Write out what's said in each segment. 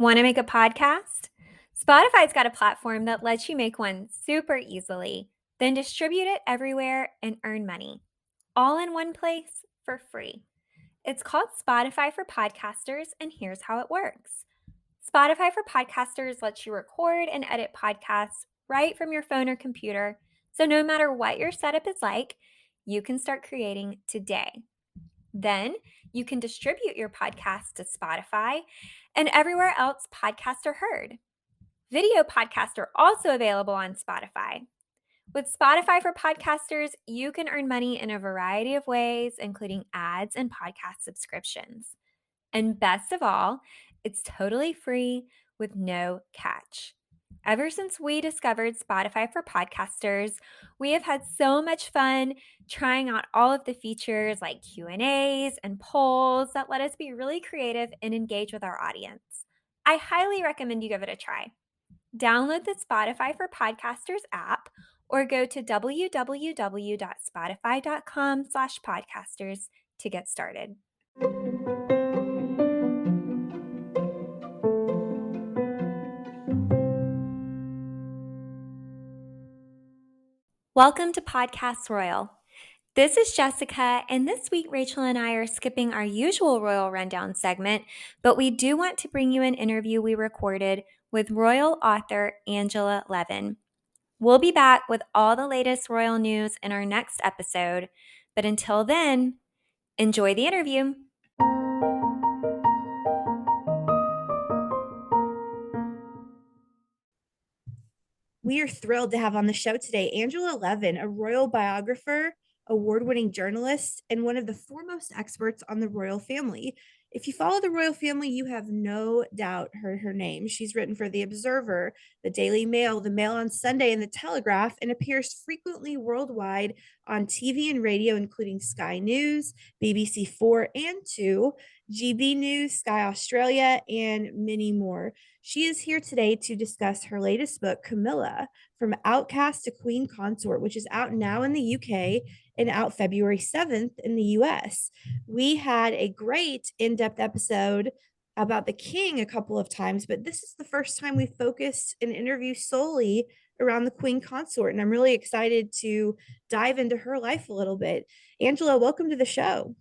Want to make a podcast? Spotify's got a platform that lets you make one super easily, then distribute it everywhere and earn money, all in one place for free. It's called Spotify for Podcasters, and here's how it works. Spotify for Podcasters lets you record and edit podcasts right from your phone or computer, so no matter what your setup is like, you can start creating today. Then you can distribute your podcast to Spotify and everywhere else podcasts are heard. Video podcasts are also available on Spotify. With Spotify for Podcasters, you can earn money in a variety of ways, including ads and podcast subscriptions. And best of all, it's totally free with no catch. Ever since we discovered Spotify for Podcasters, we have had so much fun trying out all of the features like Q&As and polls that let us be really creative and engage with our audience. I highly recommend you give it a try. Download the Spotify for Podcasters app or go to www.spotify.com/podcasters to get started. Welcome to Podcast Royal. This is Jessica, and this week Rachel and I are skipping our usual Royal Rundown segment, but we do want to bring you an interview we recorded with Royal author Angela Levin. We'll be back with all the latest Royal news in our next episode, but until then, enjoy the interview. We are thrilled to have on the show today Angela Levin, a royal biographer, award-winning journalist, and one of the foremost experts on the royal family. If you follow the royal family, you have no doubt heard her name. She's written for The Observer, The Daily Mail, The Mail on Sunday, and The Telegraph, and appears frequently worldwide on TV and radio, including Sky News, BBC 4 and 2, GB News, Sky Australia, and many more. She is here today to discuss her latest book, Camilla, From Outcast to Queen Consort, which is out now in the UK and out February 7th in the US. We had a great in-depth episode about the king a couple of times, but this is the first time we focused an interview solely around the Queen Consort, and I'm really excited to dive into her life a little bit. Angela, welcome to the show.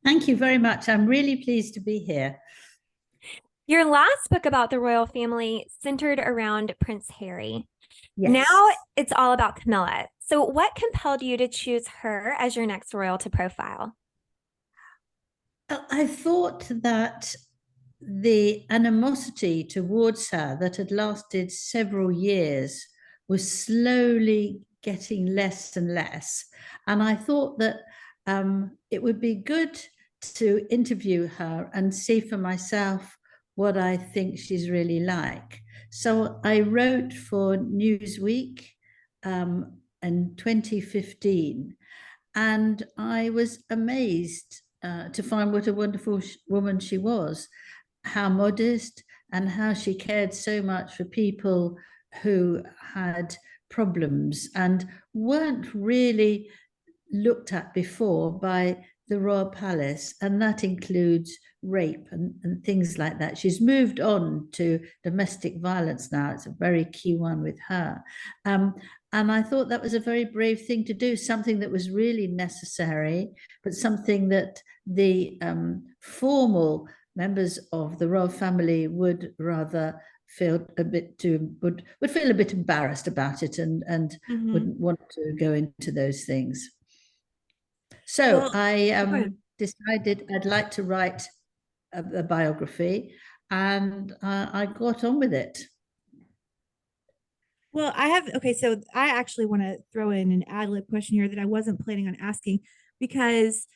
Thank you very much. I'm really pleased to be here. Your last book about the royal family centered around Prince Harry. Yes. Now it's all about Camilla. So what compelled you to choose her as your next royal to profile? I thought that the animosity towards her that had lasted several years was slowly getting less and less. And I thought that it would be good to interview her and see for myself what I think she's really like. So I wrote for Newsweek in 2015, and I was amazed to find what a wonderful woman she was, how modest, and how she cared so much for people who had problems and weren't really looked at before by the royal palace, and that includes rape and things like that. She's moved on to domestic violence now. It's a very key one with her. And I thought that was a very brave thing to do, something that was really necessary, but something that the formal members of the royal family would rather feel a bit would feel a bit embarrassed about it and wouldn't want to go into those things. So I decided I'd like to write a biography, and I got on with it. Well, so I actually want to throw in an ad-lib question here that I wasn't planning on asking, because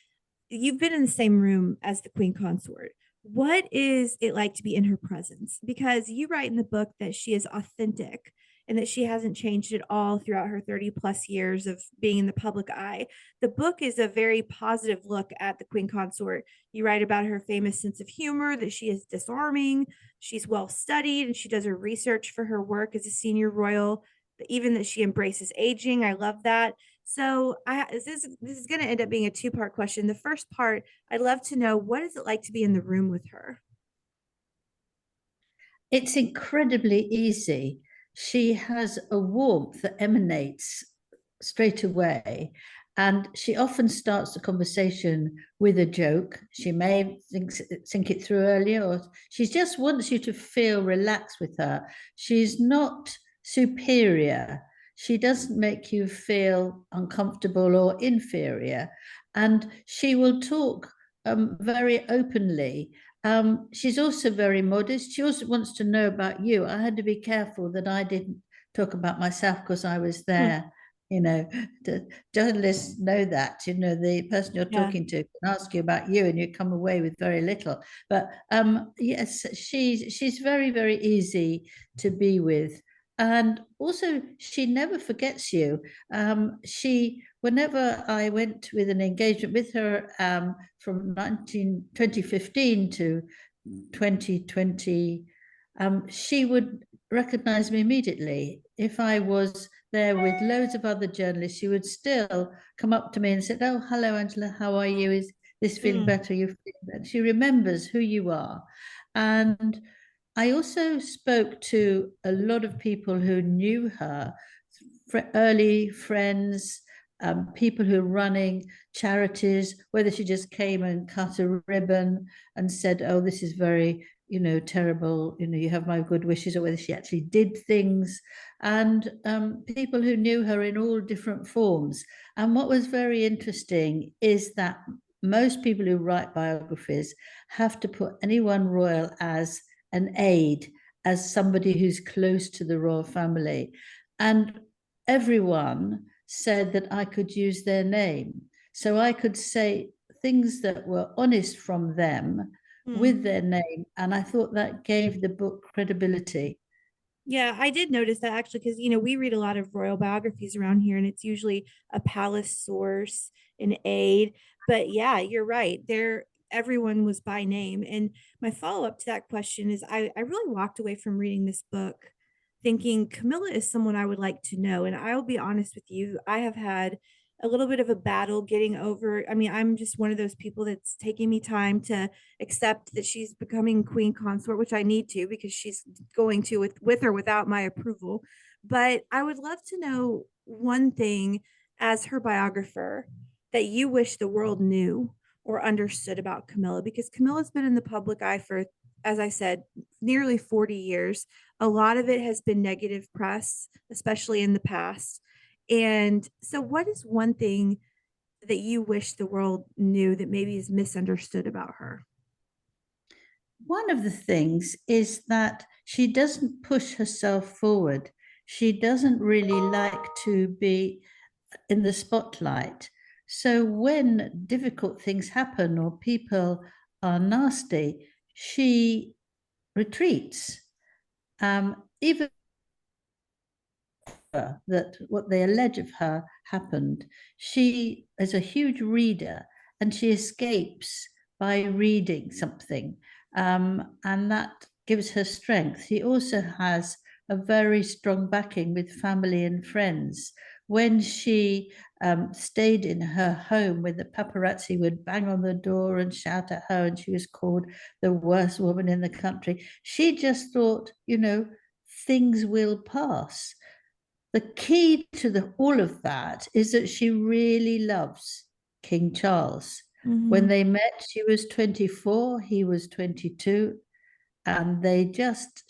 you've been in the same room as the Queen Consort. What is it like to be in her presence? Because you write in the book that she is authentic and that she hasn't changed at all throughout her 30 plus years of being in the public eye. The book is a very positive look at the Queen Consort. You write about her famous sense of humor, that she is disarming, she's well studied, and she does her research for her work as a senior royal, even that she embraces aging. I love that. So this is going to end up being a two-part question. The first part, I'd love to know, what is it like to be in the room with her? It's incredibly easy. She has a warmth that emanates straight away. And she often starts the conversation with a joke. She may think it through earlier, or she just wants you to feel relaxed with her. She's not superior. She doesn't make you feel uncomfortable or inferior. And she will talk very openly. She's also very modest. She also wants to know about you. I had to be careful that I didn't talk about myself because I was there. You know, the journalists know that. You know, the person you're Yeah. talking to can ask you about you, and you come away with very little. But yes, she's very very easy to be with, and also she never forgets you. She whenever I went with an engagement with her from 2015 to 2020, she would recognize me immediately. If I was there with loads of other journalists, she would still come up to me and say, "Oh, hello, Angela, how are you? Is this feeling better? You feeling better?" She remembers who you are. And I also spoke to a lot of people who knew her, early friends, people who are running charities, whether she just came and cut a ribbon and said, "Oh, this is very, terrible, you have my good wishes," or whether she actually did things, and people who knew her in all different forms. And what was very interesting is that most people who write biographies have to put anyone royal as an aide, as somebody who's close to the royal family. And everyone said that I could use their name. So I could say things that were honest from them with their name. And I thought that gave the book credibility. Yeah, I did notice that actually because we read a lot of royal biographies around here and it's usually a palace source, an aide. But yeah, you're right. There everyone was by name. And my follow-up to that question is I really walked away from reading this book thinking Camilla is someone I would like to know. And I'll be honest with you, I have had a little bit of a battle getting over. I mean, I'm just one of those people that's taking me time to accept that she's becoming queen consort, which I need to because she's going to with or without my approval. But I would love to know one thing as her biographer that you wish the world knew or understood about Camilla, because Camilla's been in the public eye for, as I said, nearly 40 years. A lot of it has been negative press, especially in the past. And so, what is one thing that you wish the world knew that maybe is misunderstood about her? One of the things is that she doesn't push herself forward. She doesn't really like to be in the spotlight. So when difficult things happen or people are nasty, she retreats. Even that what they allege of her happened. She is a huge reader and she escapes by reading something, and that gives her strength. She also has a very strong backing with family and friends. When she stayed in her home, where the paparazzi would bang on the door and shout at her, and she was called the worst woman in the country, she just thought, things will pass. The key to all of that is that she really loves King Charles. Mm-hmm. When they met, she was 24, he was 22, and they just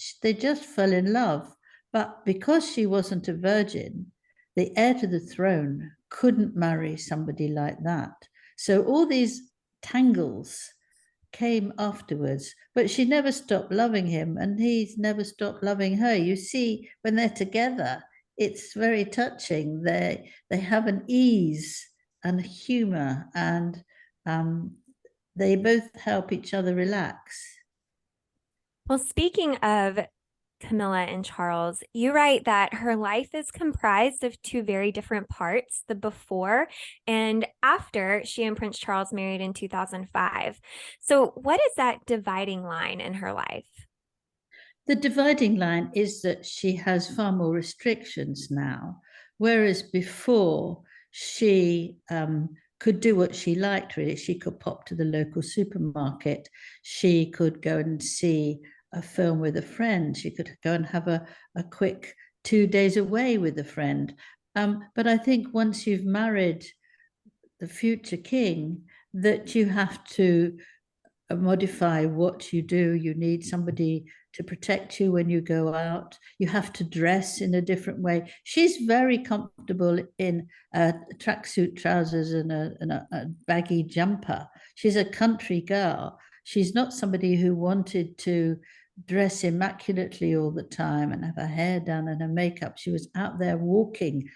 fell in love. But because she wasn't a virgin, the heir to the throne couldn't marry somebody like that. So all these tangles came afterwards, but she never stopped loving him and he's never stopped loving her. You see, when they're together, it's very touching. They have an ease and humor, and um, they both help each other relax. Well, speaking of Camilla and Charles, you write that her life is comprised of two very different parts, the before and after she and Prince Charles married in 2005. So, what is that dividing line in her life? The dividing line is that she has far more restrictions now, whereas before she could do what she liked, really. She could pop to the local supermarket, she could go and see a film with a friend. She could go and have a quick 2 days away with a friend. But I think once you've married the future king, that you have to modify what you do. You need somebody to protect you when you go out. You have to dress in a different way. She's very comfortable in tracksuit trousers and a baggy jumper. She's a country girl. She's not somebody who wanted to dress immaculately all the time and have her hair done and her makeup. She was out there walking.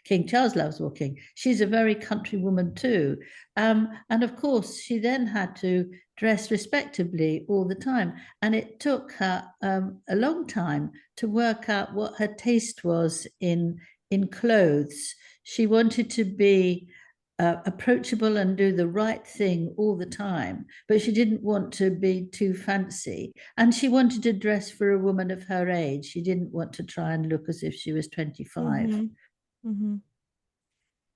King Charles loves walking. She's a very country woman too. And of course, she then had to dress respectably all the time. And it took her a long time to work out what her taste was in clothes. She wanted to be approachable and do the right thing all the time, but she didn't want to be too fancy. And she wanted to dress for a woman of her age. She didn't want to try and look as if she was 25. Mm-hmm. Mm-hmm.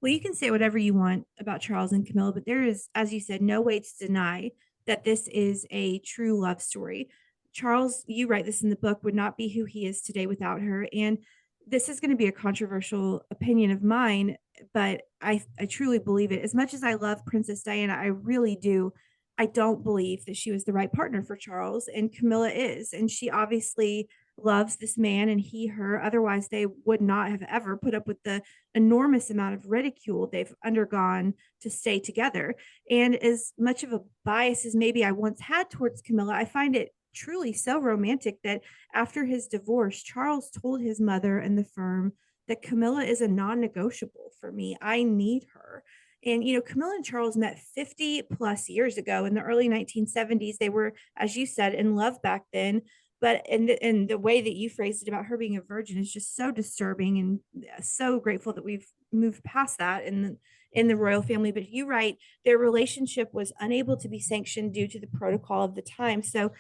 Well, you can say whatever you want about Charles and Camilla, but there is, as you said, no way to deny that this is a true love story. Charles, you write this in the book, would not be who he is today without her. And this is going to be a controversial opinion of mine, but I truly believe it. As much as I love Princess Diana, I really do. I don't believe that she was the right partner for Charles, and Camilla is. And she obviously loves this man and he her. Otherwise, they would not have ever put up with the enormous amount of ridicule they've undergone to stay together. And as much of a bias as maybe I once had towards Camilla, I find it truly so romantic that after his divorce, Charles told his mother and the firm that Camilla is a non negotiable for me. I need her. And, Camilla and Charles met 50 plus years ago in the early 1970s. They were, as you said, in love back then. But and the way that you phrased it about her being a virgin is just so disturbing, and so grateful that we've moved past that in the royal family. But you write their relationship was unable to be sanctioned due to the protocol of the time. So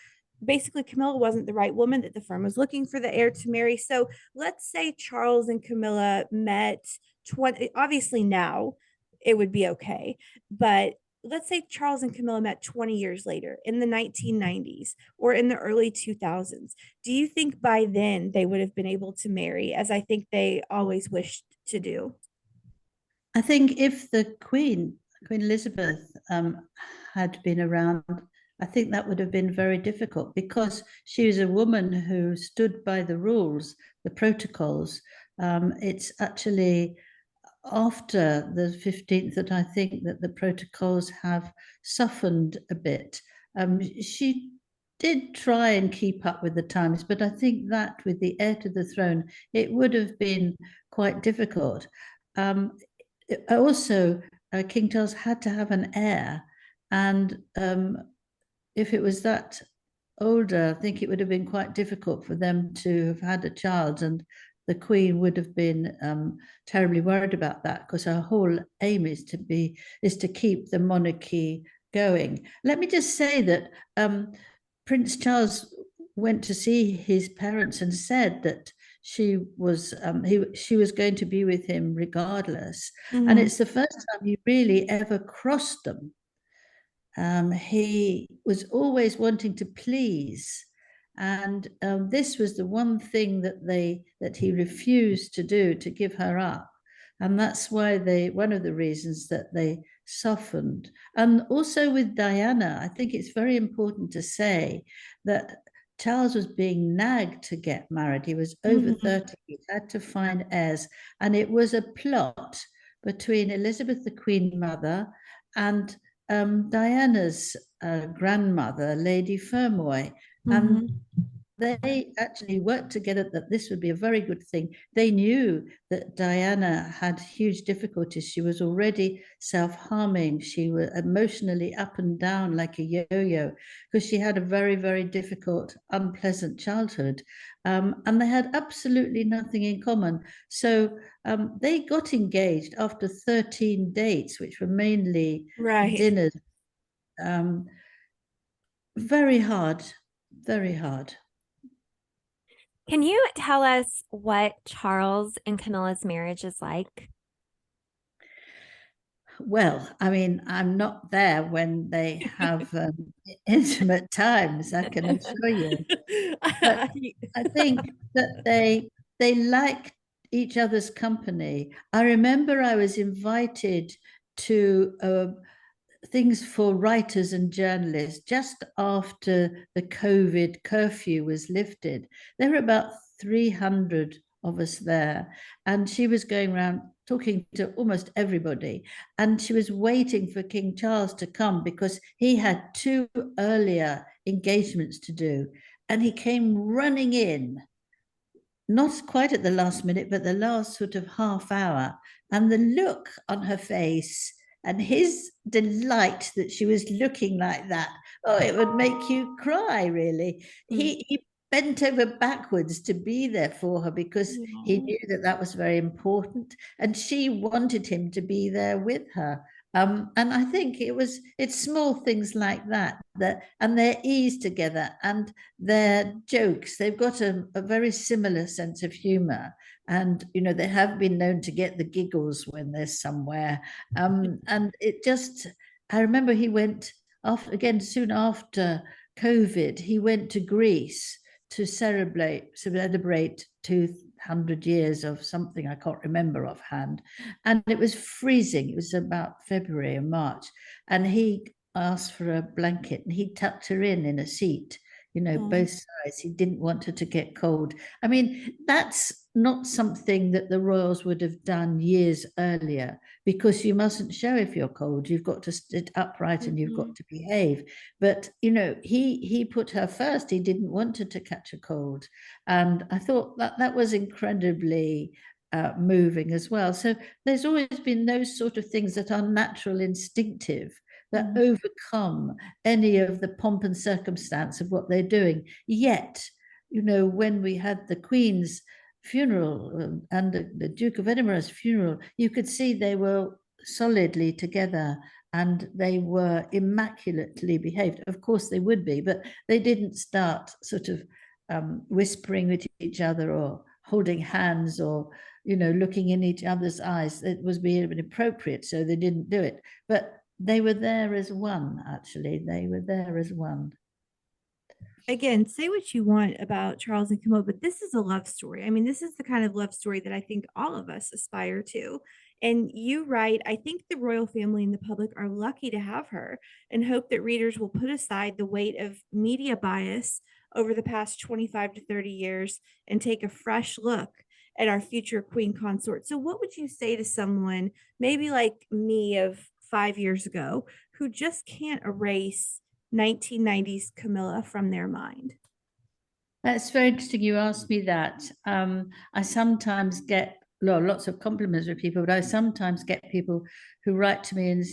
basically, Camilla wasn't the right woman that the firm was looking for the heir to marry. So let's say Charles and Camilla met 20, obviously now it would be okay, but let's say Charles and Camilla met 20 years later in the 1990s or in the early 2000s. Do you think by then they would have been able to marry, as I think they always wished to do? I think if the Queen Elizabeth, had been around, I think that would have been very difficult because she was a woman who stood by the rules, the protocols. It's actually after the 15th that I think that the protocols have softened a bit. She did try and keep up with the times, but I think that with the heir to the throne, it would have been quite difficult. Also, King Charles had to have an heir, and if it was that older, I think it would have been quite difficult for them to have had a child, and the Queen would have been terribly worried about that because her whole aim is to keep the monarchy going. Let me just say that Prince Charles went to see his parents and said that she was going to be with him regardless, and Mm-hmm. it's the first time he really ever crossed them. He was always wanting to please, and this was the one thing that he refused to do, to give her up, and that's why one of the reasons that they softened. And also with Diana, I think it's very important to say that Charles was being nagged to get married. He was over Mm-hmm. 30, he had to find heirs, and it was a plot between Elizabeth, the Queen Mother, and Diana's grandmother, Lady Fermoy, and Mm-hmm. they actually worked together that this would be a very good thing. They knew that Diana had huge difficulties. She was already self-harming. She was emotionally up and down like a yo-yo because she had a very, very difficult, unpleasant childhood. And they had absolutely nothing in common. So they got engaged after 13 dates, which were mainly Right. dinners. Um, Very hard, very hard. Can you tell us what Charles and Camilla's marriage is like? Well, I mean, I'm not there when they have intimate times, I can assure you. But I think that they like each other's company. I remember I was invited to things for writers and journalists just after the COVID curfew was lifted. There were about 300 of us there, and she was going around talking to almost everybody. And she was waiting for King Charles to come because he had two earlier engagements to do. And he came running in, not quite at the last minute, but the last sort of half hour. And the look on her face and his delight that she was looking like that, oh, it would make you cry, really. He bent over backwards to be there for her because he knew that that was very important. And she wanted him to be there with her. And I think it's small things like that and their ease together and their jokes. They've got a very similar sense of humor, and they have been known to get the giggles when they're somewhere. And it just, I remember he went off again soon after COVID. He went to Greece to celebrate 200 years of something I can't remember offhand. And it was freezing. It was about February or March. And he asked for a blanket and he tucked her in a seat, both sides. He didn't want her to get cold. I mean, that's not something that the royals would have done years earlier, because you mustn't show if you're cold. You've got to sit upright and you've got to behave. But he put her first. He didn't want her to catch a cold, and I thought that was incredibly moving as well. So there's always been those sort of things that are natural, instinctive, that overcome any of the pomp and circumstance of what they're doing. Yet, when we had the Queen's funeral and the Duke of Edinburgh's funeral, you could see they were solidly together and they were immaculately behaved. Of course they would be, but they didn't start sort of whispering with each other or holding hands or looking in each other's eyes. It was being inappropriate, so they didn't do it. But they were there as one. Actually, they were there as one. Again, say what you want about Charles and Camilla, but this is a love story. I mean, this is the kind of love story that I think all of us aspire to. And you write, I think the royal family and the public are lucky to have her and hope that readers will put aside the weight of media bias over the past 25 to 30 years and take a fresh look at our future queen consort. So, what would you say to someone, maybe like me of 5 years ago, who just can't erase 1990s Camilla from their mind? That's very interesting you asked me that. I sometimes get lots of compliments from people, but I sometimes get people who write to me and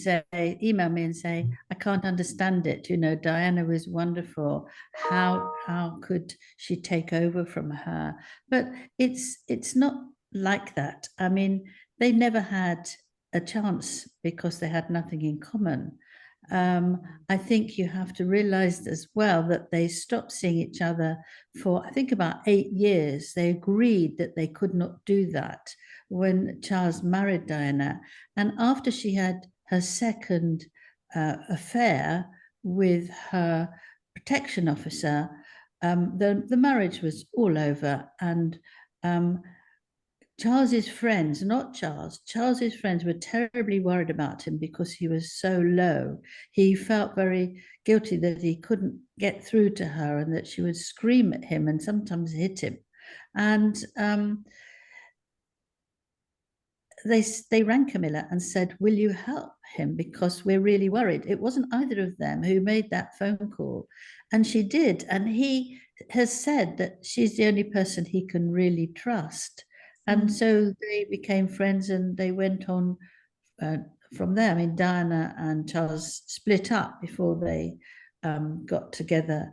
email me and say, I can't understand it. Diana was wonderful. How could she take over from her? But it's not like that. I mean, they never had a chance because they had nothing in common. I think you have to realize as well that they stopped seeing each other for, I think, about 8 years. They agreed that they could not do that when Charles married Diana. And after she had her second affair with her protection officer, the marriage was all over. And Charles's friends, not Charles's friends were terribly worried about him because he was so low. He felt very guilty that he couldn't get through to her and that she would scream at him and sometimes hit him. And they rang Camilla and said, will you help him? Because we're really worried. It wasn't either of them who made that phone call. And she did. And he has said that she's the only person he can really trust. And so they became friends and they went on from there. I mean, Diana and Charles split up before they got together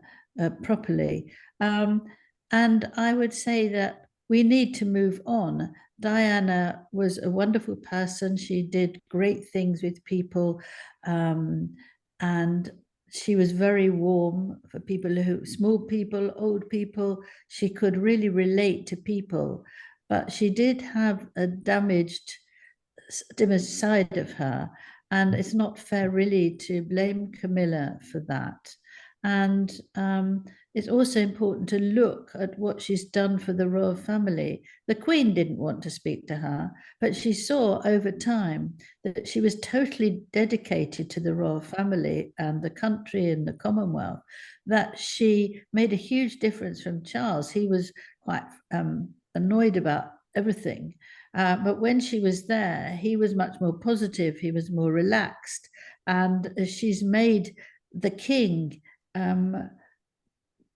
properly. And I would say that we need to move on. Diana was a wonderful person. She did great things with people. And she was very warm for small people, old people. She could really relate to people. But she did have a damaged side of her. And it's not fair, really, to blame Camilla for that. And it's also important to look at what she's done for the royal family. The Queen didn't want to speak to her, but she saw over time that she was totally dedicated to the royal family and the country and the Commonwealth, that she made a huge difference from Charles. He was quite annoyed about everything. But when she was there, he was much more positive, he was more relaxed. And she's made the king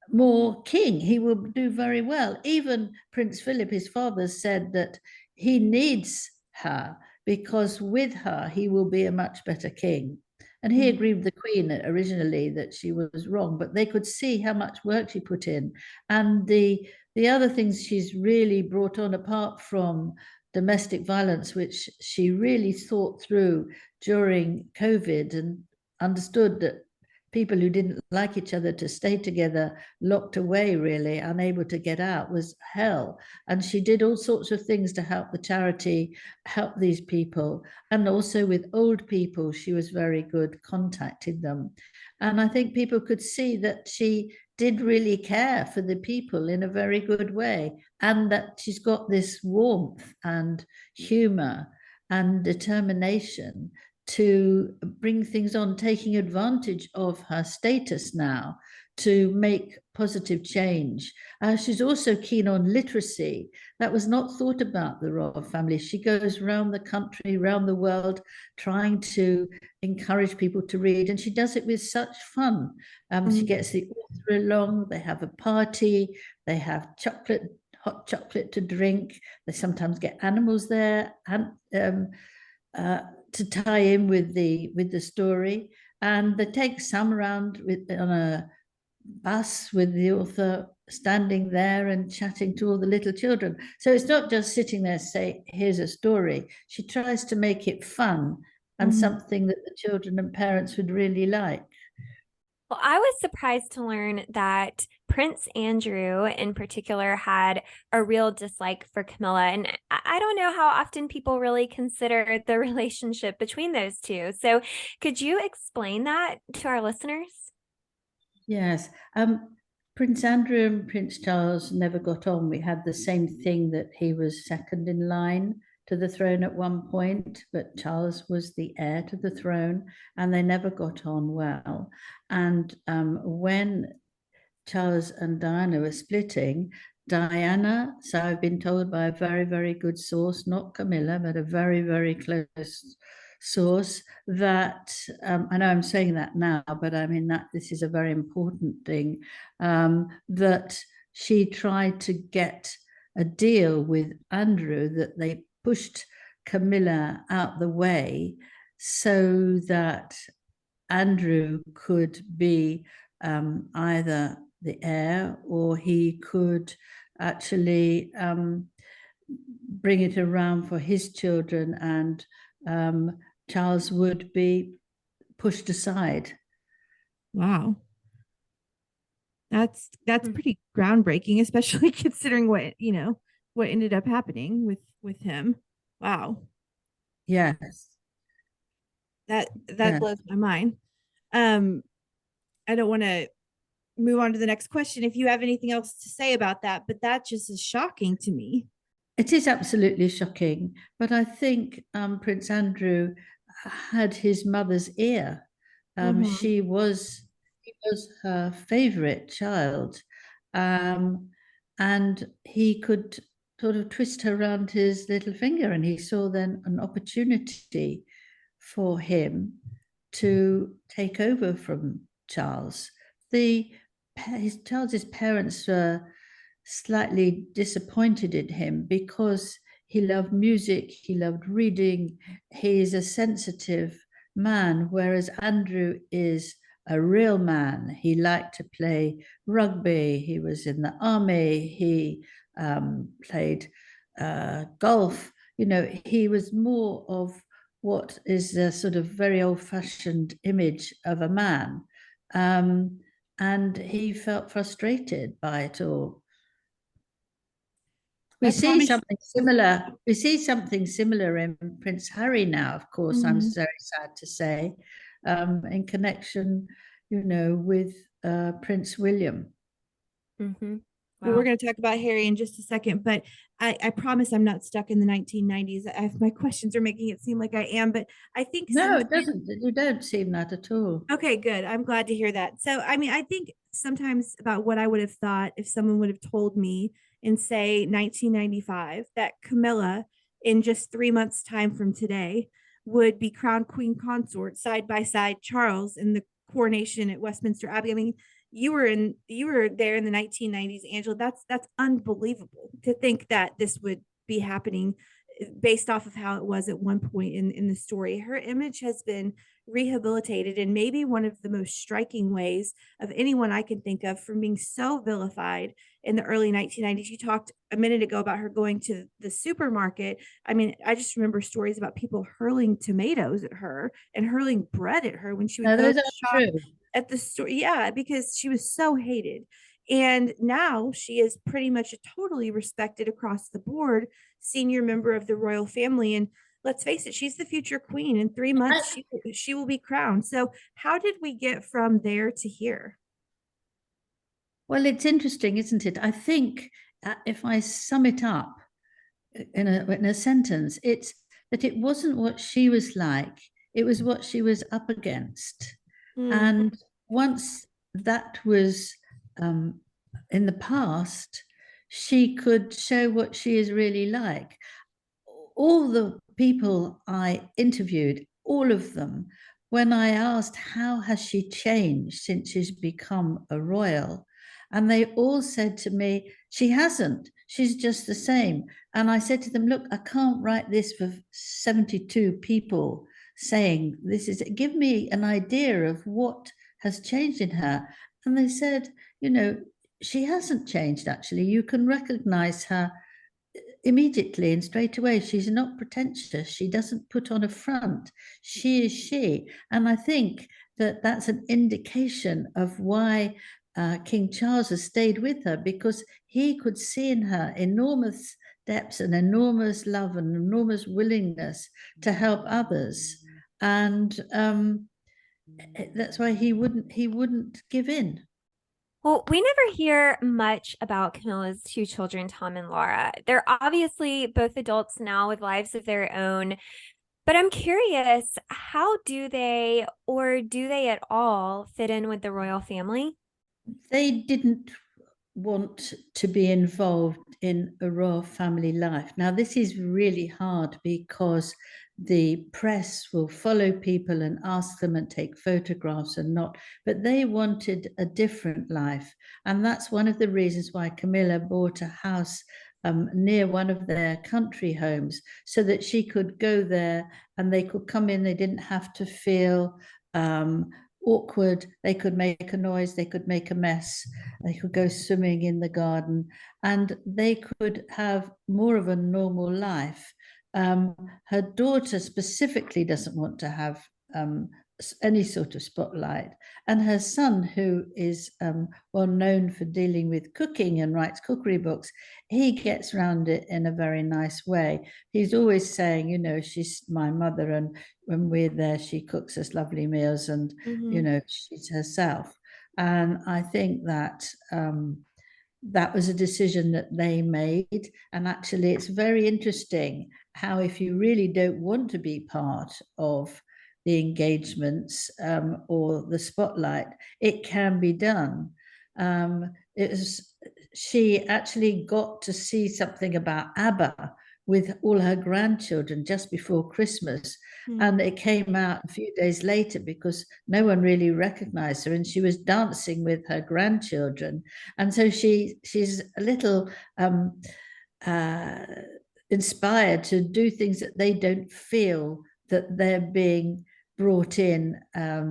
more king. He will do very well. Even Prince Philip, his father, said that he needs her because with her he will be a much better king. And he agreed with the Queen originally that she was wrong, but they could see how much work she put in. And the other things she's really brought on, apart from domestic violence, which she really thought through during COVID and understood that people who didn't like each other to stay together, locked away, really, unable to get out, was hell. And she did all sorts of things to help the charity, help these people. And also with old people, she was very good contacting them. And I think people could see that she did really care for the people in a very good way, and that she's got this warmth and humor and determination to bring things on, taking advantage of her status now to make positive change. She's also keen on literacy. That was not thought about the royal family. She goes around the country, around the world, trying to encourage people to read, and she does it with such fun. She gets the author along, they have a party, they have hot chocolate to drink, they sometimes get animals there, and to tie in with the story, and they take some around on a bus with the author standing there and chatting to all the little children. So it's not just sitting there say, here's a story. She tries to make it fun and something that the children and parents would really like. Well, I was surprised to learn that Prince Andrew, in particular, had a real dislike for Camilla. And I don't know how often people really consider the relationship between those two. So, could you explain that to our listeners? Yes. Prince Andrew and Prince Charles never got on. We had the same thing, that he was second in line to the throne at one point, but Charles was the heir to the throne, and they never got on well. And when Charles and Diana were splitting, Diana, so I've been told by a very, very good source, not Camilla, but a very, very close source, that I know I'm saying that now, but I mean that this is a very important thing, that she tried to get a deal with Andrew, that they pushed Camilla out the way so that Andrew could be either the heir, or he could actually bring it around for his children, and Charles would be pushed aside. Wow. That's pretty groundbreaking, especially considering what ended up happening with him. Wow. Yes. That Yeah. blows my mind. I don't want to move on to the next question if you have anything else to say about that, but that just is shocking to me. It is absolutely shocking, but I think Prince Andrew had his mother's ear. He was her favorite child, and he could sort of twist her around his little finger, and he saw then an opportunity for him to take over from Charles. Charles's parents were slightly disappointed in him because he loved music, he loved reading, he is a sensitive man, whereas Andrew is a real man. He liked to play rugby, he was in the army, he played golf. He was more of what is a sort of very old-fashioned image of a man. And he felt frustrated by it all. We I see promise. something similar. We see something similar in Prince Harry now, of course, I'm Mhm. very sad to say, in connection, with Prince William. Mm-hmm. Well, we're Wow. going to talk about Harry in just a second, but I promise I'm not stuck in the 1990s. My questions are making it seem like I am, but I think No, sometimes. it doesn't. You don't seem that at all. Okay, good. I'm glad to hear that. So, I mean, I think sometimes about what I would have thought if someone would have told me in, say, 1995 that Camilla, in just 3 months' time from today, would be crowned Queen Consort side by side Charles in the coronation at Westminster Abbey. I mean, you were there in the 1990s, Angela. That's unbelievable to think that this would be happening based off of how it was at one point in the story. Her image has been rehabilitated in maybe one of the most striking ways of anyone I can think of, from being so vilified in the early 1990s. You talked a minute ago about her going to the supermarket. I mean, I just remember stories about people hurling tomatoes at her and hurling bread at her when she would No, go those to aren't shop true. at the store. Yeah, because she was so hated. And now she is pretty much a totally respected across the board senior member of the royal family. And let's face it, she's the future queen. In 3 months, she will be crowned. So, how did we get from there to here? Well, it's interesting, isn't it? I think if I sum it up in a sentence, it's that it wasn't what she was like, it was what she was up against. Mm, And once that was um, in the past, she could show what she is really like. All the people I interviewed, all of them, when I asked how has she changed since she's become a royal, and they all said to me, she hasn't. She's just the same. And I said to them, look, I can't write this for 72 people saying this is, give me an idea of what has changed in her. And they said, she hasn't changed actually. You can recognize her immediately and straight away. She's not pretentious. She doesn't put on a front. She is she. And I think that that's an indication of why King Charles has stayed with her, because he could see in her enormous depths and enormous love and enormous willingness to help others. And that's why he wouldn't give in. Well, we never hear much about Camilla's two children, Tom and Laura. They're obviously both adults now with lives of their own. But I'm curious, how do they, or do they at all, fit in with the royal family? They didn't want to be involved in a royal family life. Now, this is really hard because the press will follow people and ask them and take photographs and not, but they wanted a different life. And that's one of the reasons why Camilla bought a house near one of their country homes so that she could go there and they could come in. They didn't have to feel awkward. They could make a noise, they could make a mess, they could go swimming in the garden, and they could have more of a normal life. Her daughter specifically doesn't want to have any sort of spotlight. And her son, who is well known for dealing with cooking and writes cookery books, he gets around it in a very nice way. He's always saying, she's my mother, and when we're there, she cooks us lovely meals, and mhm. she's herself. And I think that that was a decision that they made. And actually, it's very interesting how, if you really don't want to be part of the engagements or the spotlight, it can be done. It was, she actually got to see something about ABBA with all her grandchildren just before Christmas. Mm. And it came out a few days later because no one really recognized her, and she was dancing with her grandchildren. And so she's a little uh, inspired to do things that they don't feel that they're being brought in.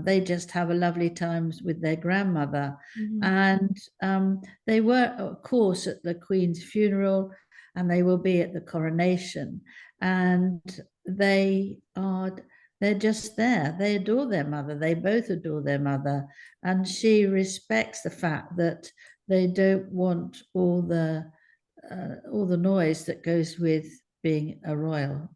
They just have a lovely times with their grandmother. Mhm. And they were, of course, at the Queen's funeral, and they will be at the coronation. And they are, they're just there. They adore their mother. They both adore their mother. And she respects the fact that they don't want all the all the noise that goes with being a royal.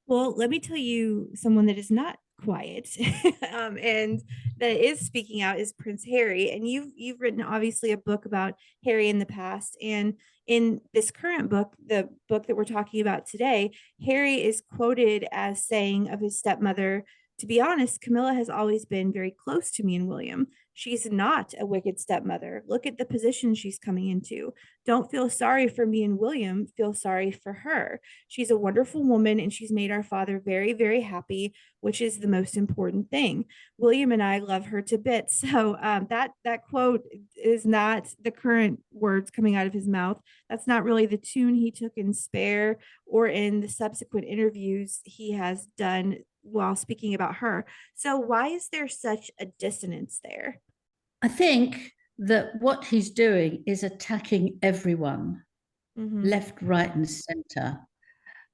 Well, let me tell you someone that is not quiet and that is speaking out is Prince Harry. And you've written obviously a book about Harry in the past. And in this current book, the book that we're talking about today, Harry is quoted as saying of his stepmother, to be honest, Camilla has always been very close to me and William. She's not a wicked stepmother. Look at the position she's coming into. Don't feel sorry for me and William. Feel sorry for her. She's a wonderful woman and she's made our father very, very happy, which is the most important thing. William and I love her to bits. So that quote is not the current words coming out of his mouth. That's not really the tune he took in Spare or in the subsequent interviews he has done while speaking about her. So why is there such a dissonance there? I think that what he's doing is attacking everyone, left, right, and center,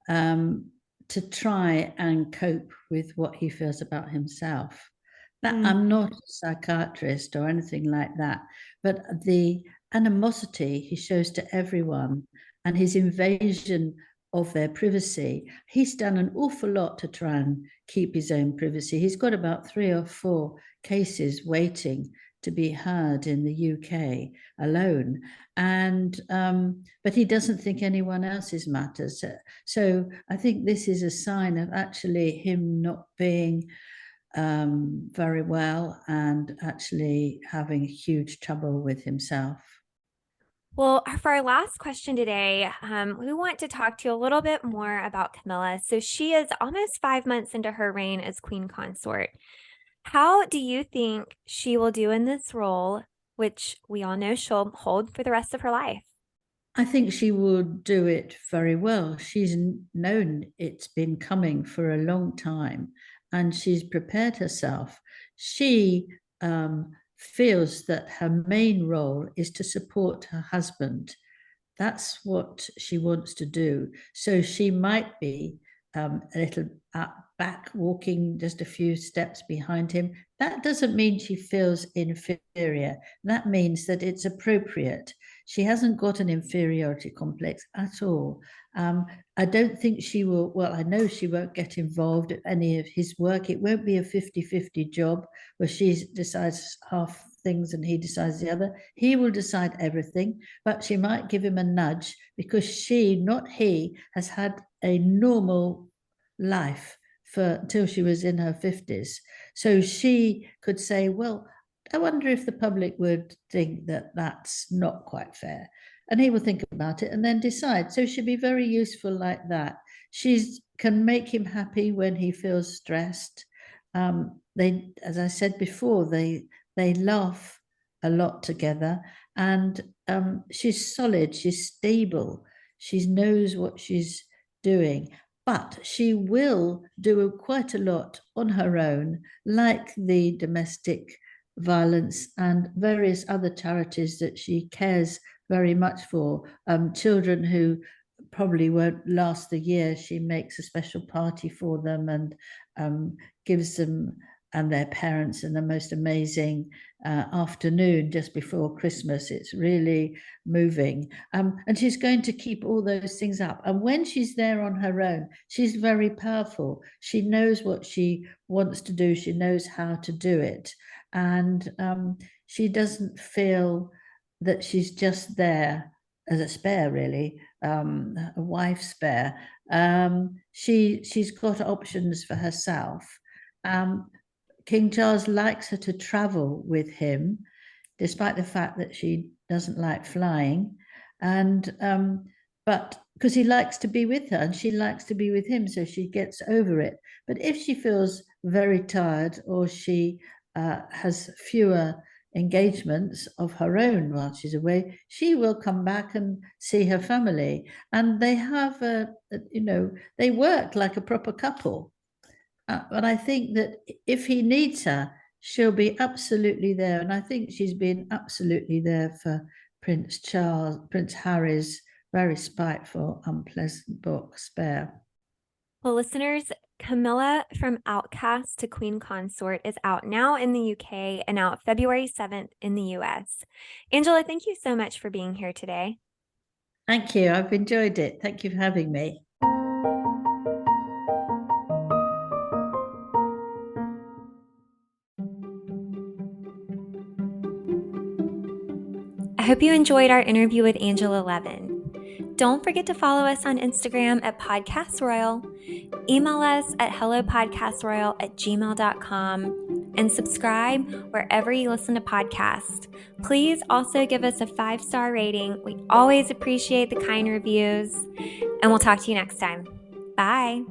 um, to try and cope with what he feels about himself. That I'm not a psychiatrist or anything like that, but the animosity he shows to everyone and his invasion of their privacy, he's done an awful lot to try and keep his own privacy. He's got about 3 or 4 cases waiting to be heard in the UK alone, and but he doesn't think anyone else's matters. So I think this is a sign of actually him not being very well and actually having huge trouble with himself. Well, for our last question today, we want to talk to you a little bit more about Camilla. So she is almost 5 months into her reign as Queen Consort. How do you think she will do in this role, which we all know she'll hold for the rest of her life? I think she will do it very well. She's known it's been coming for a long time and she's prepared herself. She feels that her main role is to support her husband. That's what she wants to do. So she might be a little back, walking just a few steps behind him. That doesn't mean she feels inferior. That means that it's appropriate. She hasn't got an inferiority complex at all. I don't think she will, well, I know she won't get involved in any of his work. It won't be a 50-50 job where she decides half things and he decides the other. He will decide everything, but she might give him a nudge because she, not he, has had a normal life until she was in her 50s. So she could say, well, I wonder if the public would think that that's not quite fair. And he will think about it and then decide. So she'll be very useful like that. She can make him happy when he feels stressed. They, as I said before, they laugh a lot together, and she's solid, she's stable, she knows what she's doing, but she will do quite a lot on her own, like the domestic violence and various other charities that she cares very much for. Children who probably won't last the year, she makes a special party for them and gives them and their parents in the most amazing afternoon just before Christmas. It's really moving. And she's going to keep all those things up. And when she's there on her own, she's very powerful. She knows what she wants to do. She knows how to do it. And she doesn't feel that she's just there as a spare, really, a wife spare. She's got options for herself. King Charles likes her to travel with him, despite the fact that she doesn't like flying, and but because he likes to be with her and she likes to be with him, so she gets over it. But if she feels very tired or she has fewer engagements of her own while she's away, she will come back and see her family, and they have they work like a proper couple. But I think that if he needs her, she'll be absolutely there. And I think she's been absolutely there for Prince Harry's very spiteful, unpleasant book, Spare. Well, listeners, Camilla from Outcast to Queen Consort is out now in the UK and out February 7th in the US. Angela, thank you so much for being here today. Thank you. I've enjoyed it. Thank you for having me. I hope you enjoyed our interview with Angela Levin. Don't forget to follow us on Instagram at Podcast Royal, email us at hellopodcastroyal@gmail.com, and subscribe wherever you listen to podcasts. Please also give us a 5-star rating. We always appreciate the kind reviews, and we'll talk to you next time. Bye.